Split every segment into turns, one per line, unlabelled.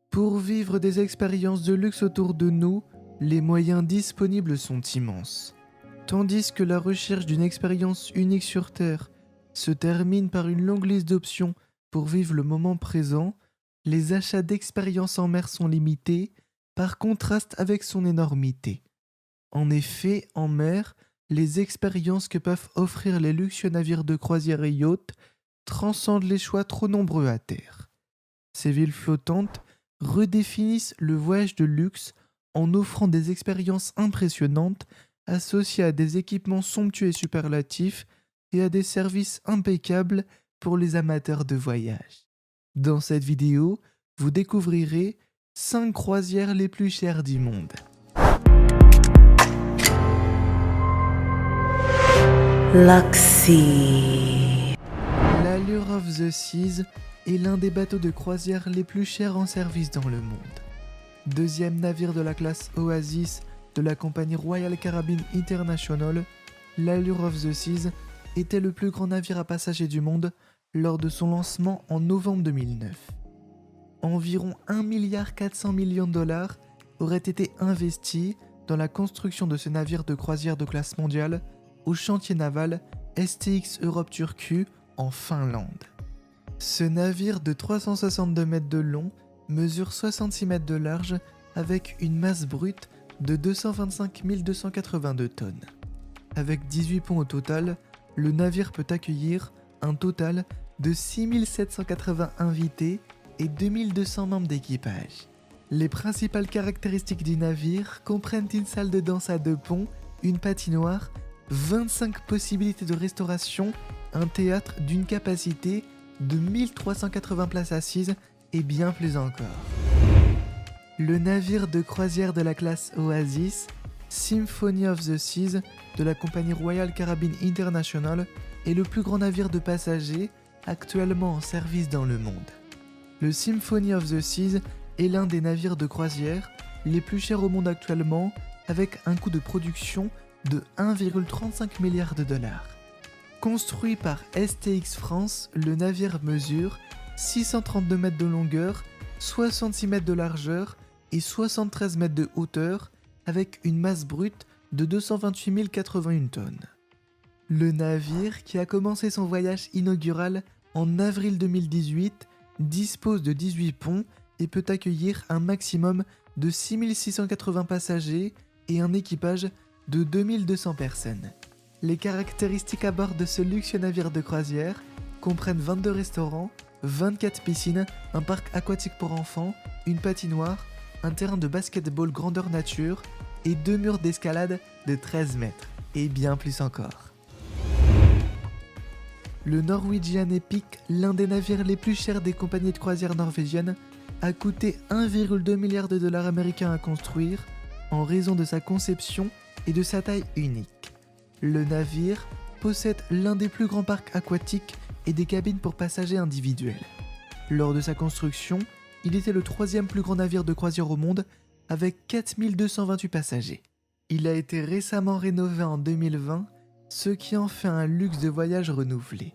Pour vivre des expériences de luxe autour de nous, les moyens disponibles sont immenses. Tandis que la recherche d'une expérience unique sur Terre se termine par une longue liste d'options pour vivre le moment présent, les achats d'expériences en mer sont limités, par contraste avec son énormité. En effet, en mer, les expériences que peuvent offrir les luxueux navires de croisière et yachts transcendent les choix trop nombreux à terre. Ces villes flottantes redéfinissent le voyage de luxe en offrant des expériences impressionnantes associées à des équipements somptueux et superlatifs et à des services impeccables pour les amateurs de voyage. Dans cette vidéo, vous découvrirez 5 croisières les plus chères du monde.
Luxy.
L'Allure of the Seas est l'un des bateaux de croisière les plus chers en service dans le monde. Deuxième navire de la classe Oasis de la compagnie Royal Caribbean International, l'Allure of the Seas était le plus grand navire à passagers du monde lors de son lancement en novembre 2009. Environ 1,4 milliard de dollars auraient été investis dans la construction de ce navire de croisière de classe mondiale au chantier naval STX Europe Turku en Finlande. Ce navire de 362 mètres de long mesure 66 mètres de large avec une masse brute de 225 282 tonnes. Avec 18 ponts au total, le navire peut accueillir un total de 6 780 invités et 2200 membres d'équipage. Les principales caractéristiques du navire comprennent une salle de danse à 2 ponts, une patinoire, 25 possibilités de restauration, un théâtre d'une capacité de 1380 places assises et bien plus encore. Le navire de croisière de la classe Oasis, Symphony of the Seas de la compagnie Royal Caribbean International, est le plus grand navire de passagers actuellement en service dans le monde. Le Symphony of the Seas est l'un des navires de croisière les plus chers au monde actuellement, avec un coût de production de 1,35 milliard de dollars. Construit par STX France, le navire mesure 632 mètres de longueur, 66 mètres de largeur et 73 mètres de hauteur, avec une masse brute de 228 081 tonnes. Le navire, qui a commencé son voyage inaugural en avril 2018, dispose de 18 ponts et peut accueillir un maximum de 6 680 passagers et un équipage de 2200 personnes. Les caractéristiques à bord de ce luxueux navire de croisière comprennent 22 restaurants, 24 piscines, un parc aquatique pour enfants, une patinoire, un terrain de basketball grandeur nature et 2 murs d'escalade de 13 mètres, et bien plus encore. Le Norwegian Epic, l'un des navires les plus chers des compagnies de croisière norvégiennes, a coûté 1,2 milliard de dollars américains à construire en raison de sa conception et de sa taille unique. Le navire possède l'un des plus grands parcs aquatiques et des cabines pour passagers individuels. Lors de sa construction, il était le 3e plus grand navire de croisière au monde avec 4228 passagers. Il a été récemment rénové en 2020, ce qui en fait un luxe de voyage renouvelé.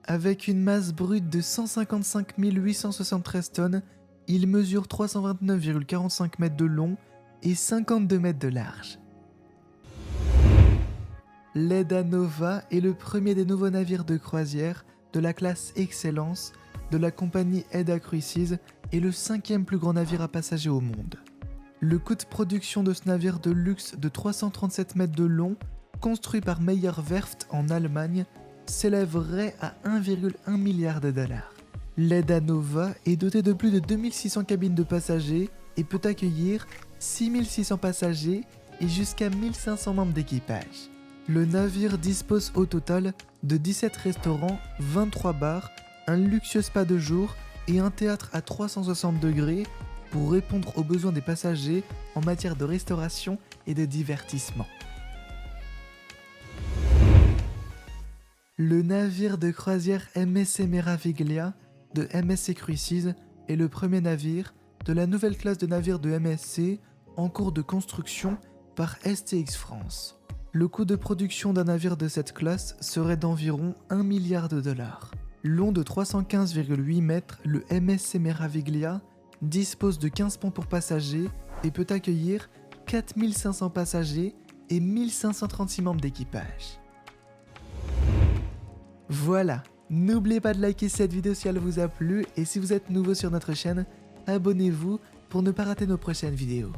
Avec une masse brute de 155 873 tonnes, il mesure 329,45 mètres de long et 52 mètres de large. L'Eda Nova est le premier des nouveaux navires de croisière de la classe Excellence de la compagnie Eda Cruises et le 5e plus grand navire à passagers au monde. Le coût de production de ce navire de luxe de 337 mètres de long, construit par Meyer Werft en Allemagne, s'élèverait à 1,1 milliard de dollars. L'Eda Nova est doté de plus de 2600 cabines de passagers et peut accueillir 6600 passagers et jusqu'à 1500 membres d'équipage. Le navire dispose au total de 17 restaurants, 23 bars, un luxueux spa de jour et un théâtre à 360 degrés pour répondre aux besoins des passagers en matière de restauration et de divertissement. Le navire de croisière MSC Meraviglia de MSC Cruises est le premier navire de la nouvelle classe de navires de MSC en cours de construction par STX France. Le coût de production d'un navire de cette classe serait d'environ 1 milliard de dollars. Long de 315,8 mètres, le MSC Meraviglia dispose de 15 ponts pour passagers et peut accueillir 4500 passagers et 1536 membres d'équipage. Voilà, n'oubliez pas de liker cette vidéo si elle vous a plu et si vous êtes nouveau sur notre chaîne, abonnez-vous pour ne pas rater nos prochaines vidéos.